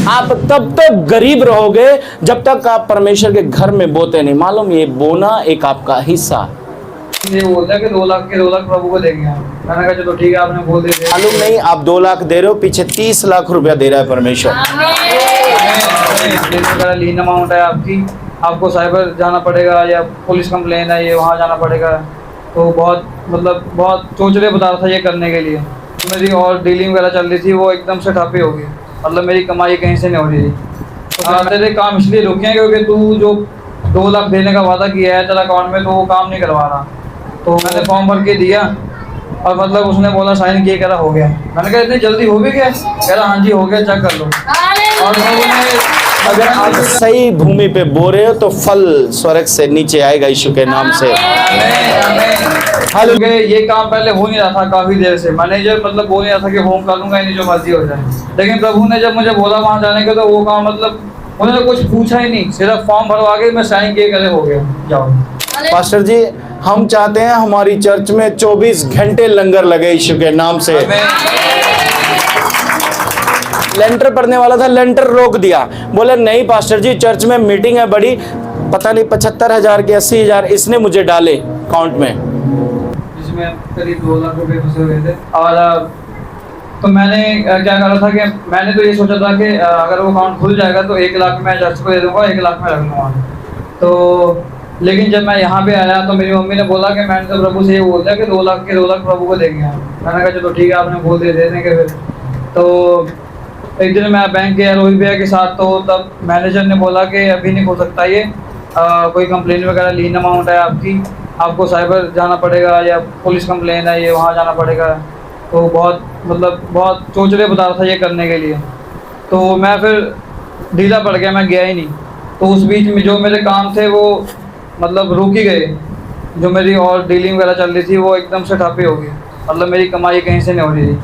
आप तब तक गरीब रहोगे जब तक आप परमेश्वर के घर में बोते नहीं। मालूम, ये बोना एक आपका हिस्सा है। ये बोलता है कि 2 लाख के 2 लाख प्रभु को देंगे हम। मैंने कहा चलो ठीक है, आपने बोल दिया। मालूम नहीं, आप 2 लाख दे रहे हो, पीछे 30 लाख रुपया दे रहा है परमेश्वर। लीन अमाउंट है आपकी, आपको साइबर जाना पड़ेगा या पुलिस कंप्लेन है ये वहाँ जाना पड़ेगा। तो बहुत बहुत चोचले बता रहा था ये करने के लिए। मेरी और डीलिंग वगैरह चल रही थी, वो एकदम से ठप्पी हो गई। मतलब मेरी कमाई कहीं से नहीं हो रही थी। तो तेरे काम इसलिए रुके हैं क्योंकि तू जो 2 लाख देने का वादा किया है तेरा अकाउंट में, तो वो काम नहीं करवा रहा। तो मैंने फॉर्म भर के दिया और उसने बोला साइन किए, कह रहा हो गया। मैंने कहा इतनी जल्दी हो भी गया? कह रहा हाँ जी हो गया, चेक कर लो। और लोगों ने अगर आप सही भूमि पे बो रहे हो तो फल स्वर्ग से नीचे आएगा यीशु के नाम से। हालांकि ये काम पहले हो नहीं रहा था काफी देर से। मैनेजर बोल नहीं रहा था कि होम कर लूंगा, नहीं जो मर्जी हो जाए। लेकिन प्रभु ने जब मुझे बोला वहां जाने का, तो वो काम उन्होंने कुछ पूछा ही नहीं, सिर्फ फॉर्म भरवा के मैं साइन किए करे हो गया, जाओ। पास्टर जी, हम चाहते हैं हमारी चर्च में 24 घंटे लंगर लगे यीशु के नाम से। लेंटर पड़ने वाला था, लेंटर रोक दिया। बोले नहीं पास्टर जी, चर्च में मीटिंग है बड़ी, पता नहीं 75,000 के 80,000 इसने मुझे डाले अकाउंट में, जिसमें करीब 2 लाख रुपए फंसे हुए थे। और तो मैंने क्या करा था कि मैंने तो ये सोचा था कि अगर वो अकाउंट खुल जाएगा तो 1 लाख मैं चर्च को दे दूंगा, 1 लाख में रख लूँगा। तो लेकिन जब मैं यहाँ पे आया तो मेरी मम्मी ने बोला कि मैंने तो प्रभु से ये बोल दिया कि 2 लाख के 2 लाख प्रभु को देंगे हम। मैंने कहा चलो ठीक है, आपने बोल दिया, दे देंगे फिर। तो एक दिन मैं बैंक गया रोहित भैया के साथ, तो तब मैनेजर ने बोला कि अभी नहीं हो सकता ये, कोई कंप्लेन वगैरह लीन अमाउंट है आपकी, आपको साइबर जाना पड़ेगा या पुलिस कंप्लेन है ये वहाँ जाना पड़ेगा। तो बहुत चोचले बता रहा था ये करने के लिए। तो मैं फिर ढीला पड़ गया, मैं गया ही नहीं। तो उस बीच में जो मेरे काम थे वो रुक ही गए। जो मेरी और डीलिंग वगैरह चल रही थी वो एकदम से ठप्पी हो गई। मेरी कमाई कहीं से नहीं हो रही थी।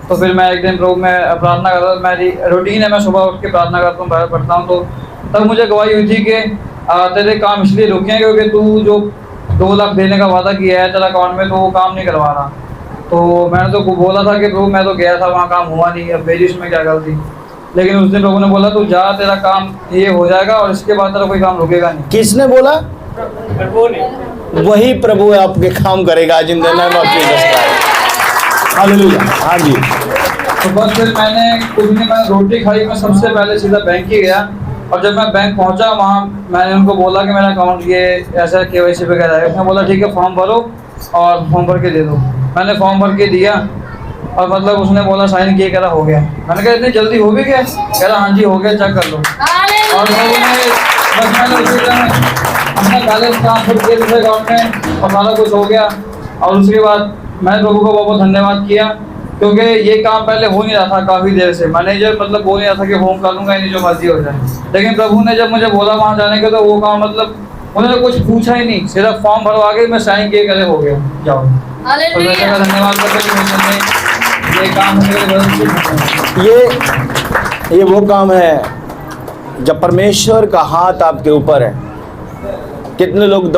तो फिर मैं एक दिन प्रभु में प्रार्थना करता, मेरी रूटीन है, मैं सुबह उठ के प्रार्थना करता हूँ, बाहर पढ़ता हूँ। तो तब मुझे गवाही हुई थी कि तेरे काम इसलिए रुके हैं क्योंकि तू जो 2 लाख देने का वादा किया है तेरा अकाउंट में, तो वो काम नहीं करवा रहा। तो मैंने तो बोला था कि प्रभु मैं तो गया था, वहाँ काम हुआ नहीं, अब मेरी उसमें क्या गलती। लेकिन उस दिन प्रभु ने बोला तू जा, तेरा काम ये हो जाएगा और इसके बाद तेरा कोई काम रुकेगा नहीं। किसने बोला? प्रभु ने। वही प्रभु आपके काम करेगा आज इन दिनों में। हालेलुया। हाँ जी। तो बस फिर मैंने रोटी खाई, मैं सबसे पहले सीधा बैंक ही गया। और जब मैं बैंक पहुंचा वहाँ मैंने उनको बोला कि मेरा अकाउंट ये ऐसा KYC वगैरह है। उसने बोला ठीक है फॉर्म भरो और फॉर्म भर के दे दो। मैंने फॉर्म भर के दिया और उसने बोला साइन किए, कह रहा हो गया। मैंने कहा इतनी जल्दी हो भी गया? कह रहा हाँ जी हो गया, चेक कर लो। और मैंने अपना बैलेंस ट्रांसफर किया दूसरे अकाउंट में और सारा कुछ हो गया। और उसके बाद मैंने प्रभु को बहुत धन्यवाद किया क्योंकि ये काम पहले हो नहीं रहा था काफ़ी देर से। मैनेजर बोल नहीं रहा था कि होम कर लूँगा, नहीं जो मर्जी हो जाए। लेकिन प्रभु ने जब मुझे बोला वहाँ जाने का, तो वो काम उन्होंने कुछ पूछा ही नहीं, सिर्फ फॉर्म भरवा के मैं साइन किए करे हो गया, जाओ। तो मैं धन्यवाद करता हूँ ये काम ये वो काम है जब परमेश्वर का हाथ आपके ऊपर है। कितने लोग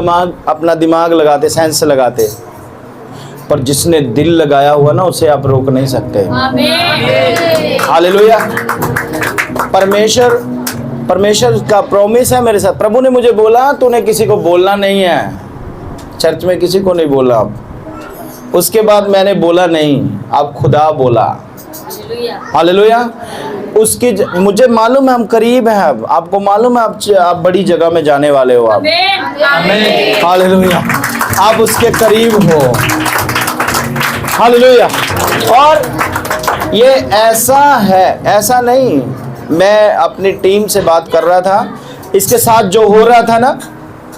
अपना दिमाग लगाते, सेंस लगाते, पर जिसने दिल लगाया हुआ ना उसे आप रोक नहीं सकते। हालेलुया। परमेश्वर का प्रॉमिस है मेरे साथ। प्रभु ने मुझे बोला तूने किसी को बोलना नहीं है, चर्च में किसी को नहीं बोला। उसके बाद मैंने बोला नहीं, अब खुदा बोला। हालेलुया। उसकी मुझे मालूम है हम करीब हैं। अब आपको मालूम है आप बड़ी जगह में जाने वाले हो। आप हालेलुया, आप उसके करीब हो। हालेलुया। और ये ऐसा है, ऐसा नहीं, मैं अपनी टीम से बात कर रहा था, इसके साथ जो हो रहा था ना,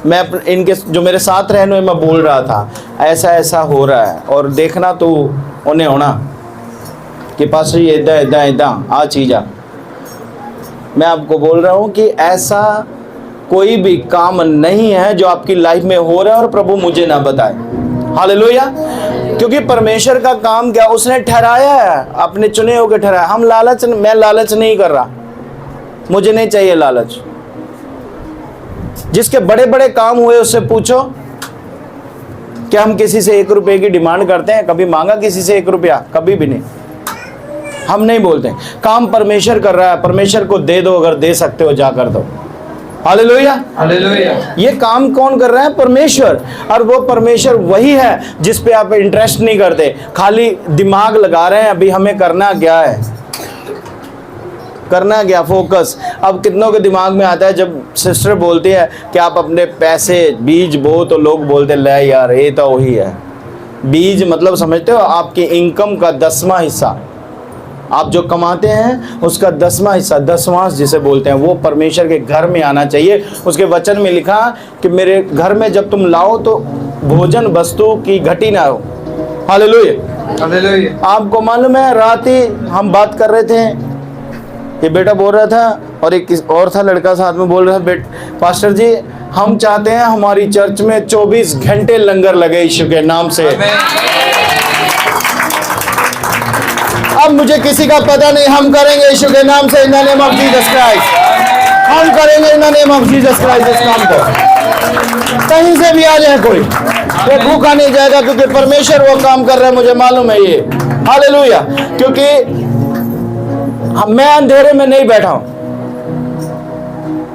मैं इनके जो मेरे साथ रहने मैं बोल रहा था ऐसा ऐसा हो रहा है। और देखना तो उन्हें होना कि पास ये इदा आ चीज़ आ। मैं आपको बोल रहा हूँ कि ऐसा कोई भी काम नहीं है जो आपकी लाइफ में हो रहा है और प्रभु मुझे ना बताए। हालेलुया। क्योंकि परमेश्वर का काम क्या, उसने ठहराया है, अपने चुने होकर ठहराया। मैं लालच नहीं कर रहा, मुझे नहीं चाहिए लालच। जिसके बड़े बड़े काम हुए उससे पूछो कि हम किसी से 1 रुपए की डिमांड करते हैं? कभी मांगा किसी से 1 रुपया? कभी भी नहीं। हम नहीं बोलते। काम परमेश्वर कर रहा है, परमेश्वर को दे दो, अगर दे सकते हो जाकर दो। Hallelujah, hallelujah. ये काम कौन कर रहा है? परमेश्वर। और वो परमेश्वर वही है जिस पे आप इंटरेस्ट नहीं करते, खाली दिमाग लगा रहे हैं अभी हमें करना क्या है, करना क्या, फोकस। अब कितनों के दिमाग में आता है जब सिस्टर बोलती है कि आप अपने पैसे बीज बो, तो लोग बोलते ले यार ये तो वही है। बीज मतलब समझते हो, आपकी इनकम का 10वां हिस्सा, आप जो कमाते हैं उसका 10वां हिस्सा, दसवांश जिसे बोलते हैं, वो परमेश्वर के घर में आना चाहिए। उसके वचन में लिखा कि मेरे घर में जब तुम लाओ तो भोजन वस्तु की घटी ना हो। Hallelujah, hallelujah. आपको मालूम है रात ही हम बात कर रहे थे, ये बेटा बोल रहा था और एक और था लड़का साथ में बोल रहा था, पास्टर जी हम चाहते हैं हमारी चर्च में 24 घंटे लंगर लगे यीशु के नाम से। अब मुझे किसी का पता नहीं, हम करेंगे यीशु के नाम से, in the name of Jesus Christ. हम करेंगे in the name of Jesus Christ इस काम को। कहीं से भी आ जाए कोई, ये भूखा नहीं जाएगा, क्योंकि परमेश्वर वो काम कर रहा है, मुझे मालूम है ये। हालेलुया, क्योंकि मैं अंधेरे में नहीं बैठा हूं,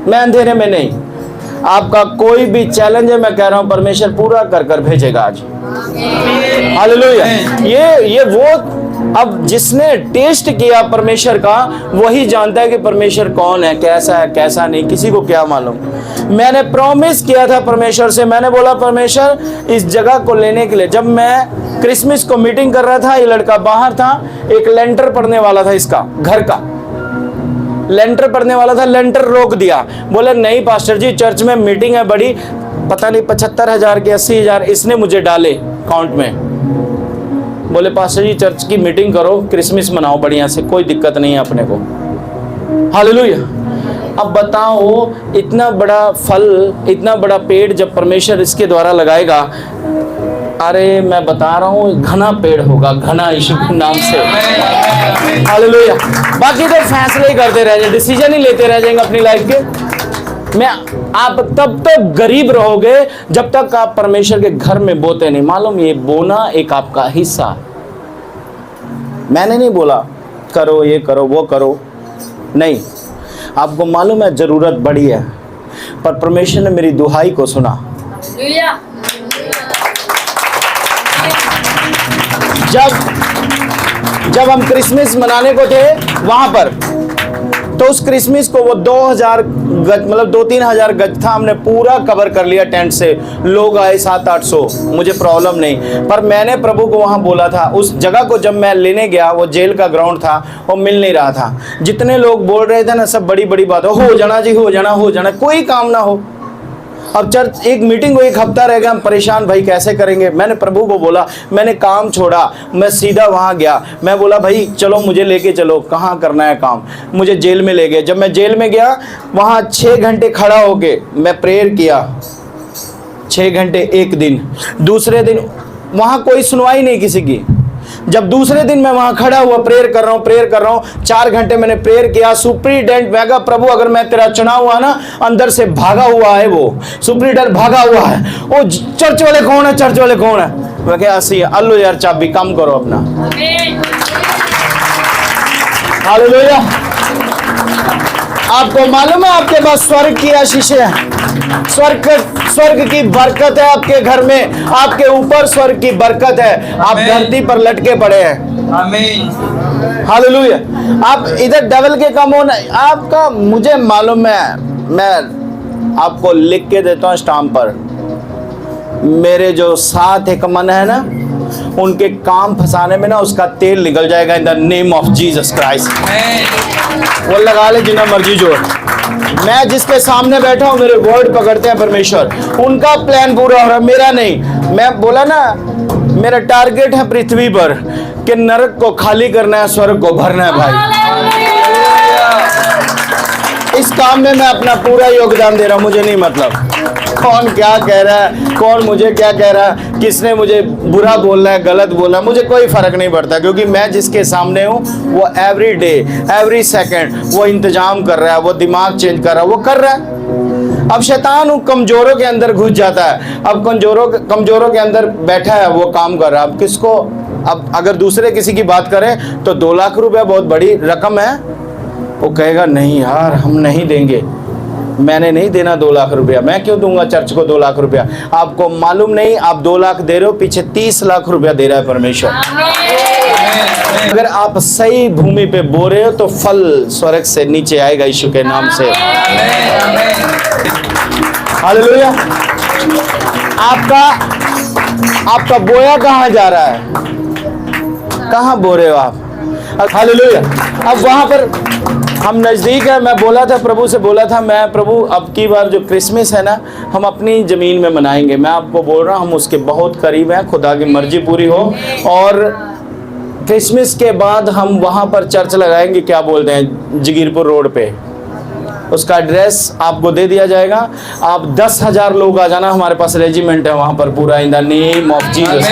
मैं अंधेरे में नहीं। आपका कोई भी चैलेंज है, मैं कह रहा हूं परमेश्वर पूरा कर कर भेजेगा आज। हालेलुया। ये वो, अब जिसने टेस्ट किया परमेश्वर का वही जानता है कि परमेश्वर कौन है, कैसा नहीं, किसी को क्या मालूम। मैंने प्रॉमिस किया था परमेश्वर से, मैंने बोला परमेश्वर इस जगह को लेने के लिए, जब मैं क्रिसमस को मीटिंग कर रहा था, ये लड़का बाहर था, एक लेंटर पड़ने वाला था, इसका घर का लेंटर पड़ने वाला था, लेंटर रोक दिया। बोले नहीं पास्टर जी चर्च में मीटिंग है बड़ी, पता नहीं 75,000 के 80,000 इसने मुझे डाले अकाउंट में। बोले पास्टर जी चर्च की मीटिंग करो, क्रिसमस मनाओ बढ़िया से, कोई दिक्कत नहीं है अपने को। हालेलुया। अब बताओ इतना बड़ा फल, इतना बड़ा पेड़ जब परमेश्वर इसके द्वारा लगाएगा, अरे मैं बता रहा हूँ घना पेड़ होगा, घना यीशु के नाम से। हालेलुया। बाकी तो फैसले ही करते रह जाए, डिसीजन ही लेते रह जाएंगे अपनी लाइफ के। आप तब तक गरीब रहोगे जब तक आप परमेश्वर के घर में बोते नहीं। मालूम, ये बोना एक आपका हिस्सा। मैंने नहीं बोला करो ये करो वो करो, नहीं, आपको मालूम है जरूरत बड़ी है, पर परमेश्वर ने मेरी दुहाई को सुना। जब हम क्रिसमस मनाने को थे वहां पर, तो उस क्रिसमस को वो 2000 गज, मतलब 2-3 हजार गज था, हमने पूरा कवर कर लिया टेंट से। लोग आए 700-800, मुझे प्रॉब्लम नहीं, पर मैंने प्रभु को वहां बोला था। उस जगह को जब मैं लेने गया, वो जेल का ग्राउंड था, वो मिल नहीं रहा था। जितने लोग बोल रहे थे ना, सब बड़ी बड़ी बात हो जाना जी, हो जाना, कोई काम ना हो। अब चर्च एक मीटिंग को 1 हफ्ता रह गया, हम परेशान, भाई कैसे करेंगे। मैंने प्रभु को बोला, मैंने काम छोड़ा, मैं सीधा वहाँ गया। मैं बोला भाई चलो मुझे लेके चलो, कहाँ करना है काम। मुझे जेल में ले गए। जब मैं जेल में गया, वहाँ 6 घंटे खड़ा होके मैं प्रेयर किया, 6 घंटे एक दिन। दूसरे दिन वहाँ कोई सुनवाई नहीं किसी की। जब दूसरे दिन मैं वहां खड़ा हुआ प्रेयर कर रहा हूं, 4 घंटे मैंने प्रेयर किया। सुप्रीडेंट, मैं कहा प्रभु अगर मैं तेरा चुनाव हुआ ना, अंदर से भागा हुआ है वो सुप्रीडेंट, भागा हुआ है। वो चर्च वाले कौन है, चर्च वाले कौन है। मैं कहा ऐसी है, अल्लो यार चाबी कम करो अपना। हालेलुया। आपको मालूम है आपके पास स्वर्ग की आशीष है, स्वर्ग की बरकत है आपके घर में, आपके ऊपर स्वर्ग की बरकत है। आप धरती पर लटके पड़े हैं। आमीन। हालेलुया। आप इधर डेविल के काम होना आपका, मुझे मालूम है, मैं आपको लिख के देता हूँ स्टाम्प पर। मेरे जो 7 एकमन है ना, उनके काम फंसाने में ना उसका तेल निकल जाएगा in the name of Jesus Christ. वो लगा ले जितना मर्जी जोर। मैं जिसके सामने बैठा हूँ, मेरे वर्ड पकड़ते हैं परमेश्वर, उनका प्लान पूरा हो रहा है, मेरा नहीं। मैं बोला ना, मेरा टारगेट है पृथ्वी पर कि नरक को खाली करना है, स्वर्ग को भरना है भाई। इस काम में मैं अपना पूरा योगदान दे रहा हूँ। मुझे नहीं मतलब कौन क्या कह रहा है, कौन मुझे क्या कह रहा है, किसने मुझे बुरा बोलना है, गलत बोलना है, मुझे कोई फर्क नहीं पड़ता, क्योंकि मैं जिसके सामने हूँ वो एवरी डे एवरी सेकंड वो इंतजाम कर रहा है, वो दिमाग चेंज कर रहा है, वो कर रहा है। अब शैतान उन कमजोरों के अंदर घुस जाता है। अब कमजोरों के अंदर बैठा है, वो काम कर रहा है। अब किसको अब अगर दूसरे किसी की बात करें तो 2 लाख रुपया बहुत बड़ी रकम है, वो कहेगा नहीं यार हम नहीं देंगे, मैंने नहीं देना 2 लाख रुपया, मैं क्यों दूंगा चर्च को 2 लाख रुपया। आपको मालूम नहीं, आप 2 लाख दे रहे हो, पीछे 30 लाख रुपया दे रहा है परमेश्वर। अगर आप सही भूमि पे बो रहे हो तो फल स्वर्ग से नीचे आएगा यीशु के नाम से। हालेलुया। आपका बोया कहाँ जा रहा है, कहाँ बो रहे हो आप। हालेलुया। अब वहां पर हम नज़दीक है, मैं बोला था प्रभु से, बोला था मैं प्रभु अब की बार जो क्रिसमस है ना हम अपनी ज़मीन में मनाएंगे। मैं आपको बोल रहा हूँ हम उसके बहुत करीब हैं, खुदा की मर्जी पूरी हो। और क्रिसमस के बाद हम वहाँ पर चर्च लगाएंगे, क्या बोलते हैं, जगीरपुर रोड पे। उसका एड्रेस आपको दे दिया जाएगा। आप 10,000 लोग आ जाना, हमारे पास रेजिमेंट है वहाँ पर पूरा, in the name of Jesus.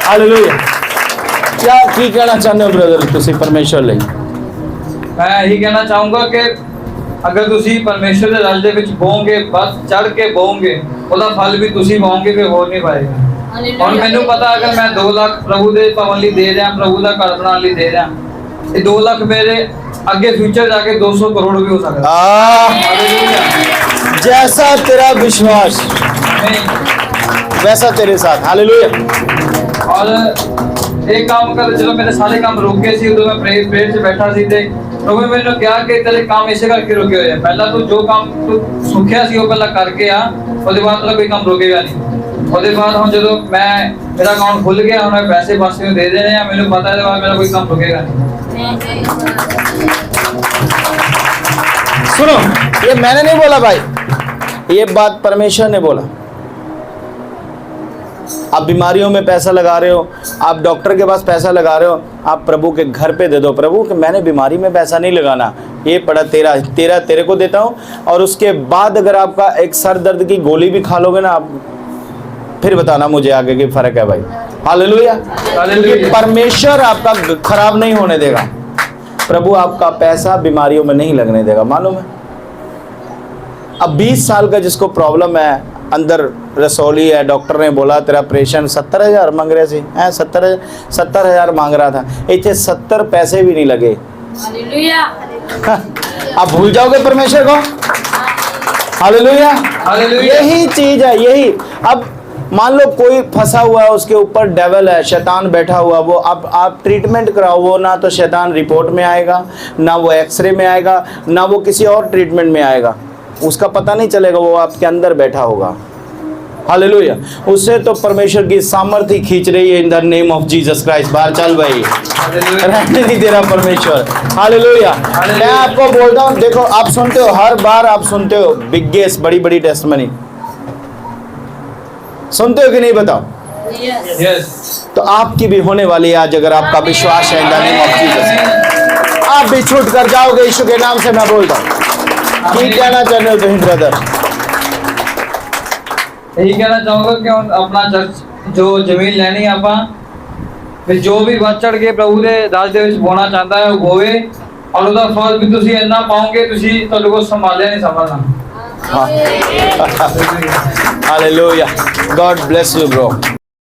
Hallelujah. क्या की कहना चाहते हो ब्रदर तुसी परमेश्वर ਲਈ? मैं यही कहना चाहूँगा कि अगर तुसी परमेश्वर के राज दे विच बोओगे, बस चढ़ के बोओगे, ਉਹਦਾ फल भी तुसी पाओगे, कोई और नहीं पाएगा। और मैंने पता अगर मैं 2 लाख प्रभु दे भवन ਲਈ दे रहा, प्रभु का घर बनाने ਲਈ दे रहा, ये 2 लाख मेरे आगे फ्यूचर जाके 200 करोड़ भी हो सकता है। जैसा तेरा विश्वास वैसा तेरे साथ। हालेलुया। और एक काम कर, चलो मेरे सारे काम रुके सी, उदों मैं प्रेयर से बैठा सी ते प्रभु मैंने कहा कि तेरे काम इसे करके रुके हुए हैं। पहला तो जो काम तू सुखिया सी वो पहला करके आ, उसके बाद तेरा कोई काम रुकेगा नहीं। उसके बाद हम जो मैं मेरा अकाउंट खुल गया, हमें पैसे पासे में दे देने हैं, मैंने पता है मेरा कोई काम रुकेगा नहीं। सुनो, ये मैंने नहीं बोला भाई, ये बात परमेश्वर ने बोला। आप बीमारियों में पैसा लगा रहे हो, आप डॉक्टर के पास पैसा लगा रहे हो, आप प्रभु के घर पे दे दो। प्रभु कि मैंने बीमारी में पैसा नहीं लगाना, ये पड़ा तेरे को देता हूँ। और उसके बाद अगर आपका एक सर दर्द की गोली भी खा लोगे ना आप, फिर बताना मुझे आगे की फर्क है भाई। हालेलुया। क्योंकि परमेश्वर आपका खराब नहीं होने देगा, प्रभु आपका पैसा बीमारियों में नहीं लगने देगा, मालूम है। अब 20 साल का जिसको प्रॉब्लम है, अंदर रसौली है, डॉक्टर ने बोला तेरा ऑपरेशन 70,000 मांग रहे थे, 70,000 मांग रहा था, इतने 70 पैसे भी नहीं लगे। हालेलुया। आप भूल जाओगे परमेश्वर को। हालेलुया। यही चीज है, यही। अब मान लो कोई फंसा हुआ है, उसके ऊपर डेविल है, शैतान बैठा हुआ, वो अब आप ट्रीटमेंट कराओ, वो ना तो शैतान रिपोर्ट में आएगा, ना वो एक्सरे में आएगा, ना वो किसी और ट्रीटमेंट में आएगा, उसका पता नहीं चलेगा, वो आपके अंदर बैठा होगा। हालेलुया। उससे तो परमेश्वर की सामर्थ्य खींच रही है, in the name of Jesus Christ. बाहर चल भाई, रहने नहीं दे रहा परमेश्वर। हालेलुया। मैं आपको बोलता हूँ, देखो आप सुनते हो, हर बार आप सुनते हो बिगेस्ट बड़ी बड़ी टेस्टमनी, सुनते हो कि नहीं बताओ? यस। तो आपकी भी होने वाली है आज, अगर आपका विश्वास है in the name of Jesus. आप भी छूट कर जाओगे यीशु के नाम से, मैं बोलता हूँ। ठीक कहना चाहते हो तुम ब्रदर? यही कहना चाहूँगा कि अपना चर्च जो जमीन लेनी ਆਪਾਂ जो भी बढ़ चढ़ के प्रभु के राज ਦੇ ਵਿੱਚ बोना चाहता है वो होवे, और ਉਹਦਾ फल भी ਤੁਸੀਂ ਇੰਨਾ ਪਾਓਗੇ, ਤੁਸੀਂ ਤੁਹਾਡੇ ਕੋਲ ਸੰਭਾਲਿਆ नहीं संभालना। Hallelujah. God bless you, bro.